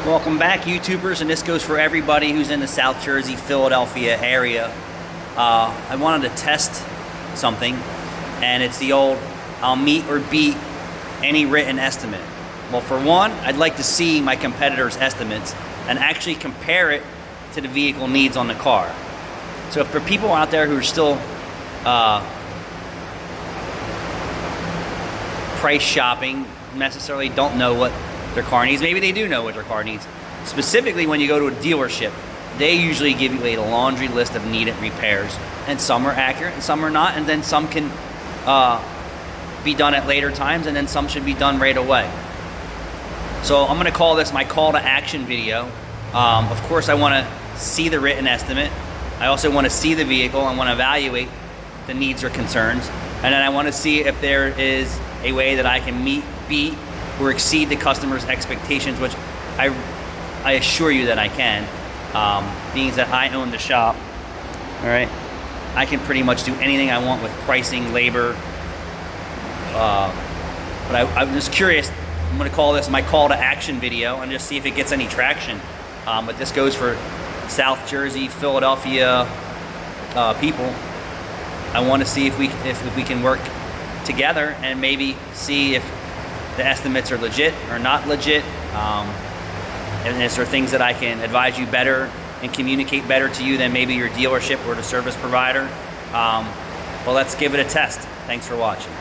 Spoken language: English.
Welcome back, YouTubers, and this goes for everybody who's in the South Jersey, Philadelphia area. I wanted to test something, and it's the old I'll meet or beat any written estimate. Well, for one, I'd like to see my competitors' estimates and actually compare it to the vehicle needs on the car. So for people out there who are still price shopping, necessarily don't know what their car needs, maybe they do know what their car needs. Specifically, when you go to a dealership, they usually give you a laundry list of needed repairs, and some are accurate and some are not, and then some can be done at later times, and then some should be done right away. So I'm going to call this my call to action video. Of course, I want to see the written estimate. I also want to see the vehicle. I want to evaluate the needs or concerns, and then I want to see if there is a way that I can meet, beat, or exceed the customer's expectations, which I assure you that I can. Being that I own the shop, all right, I can pretty much do anything I want with pricing, labor. But I'm just curious. I'm going to call this my call to action video and just see if it gets any traction. But this goes for South Jersey, Philadelphia people. I want to see if we can work together and maybe see if the estimates are legit or not legit, and is there things that I can advise you better and communicate better to you than maybe your dealership or the service provider. But let's give it a test. Thanks for watching.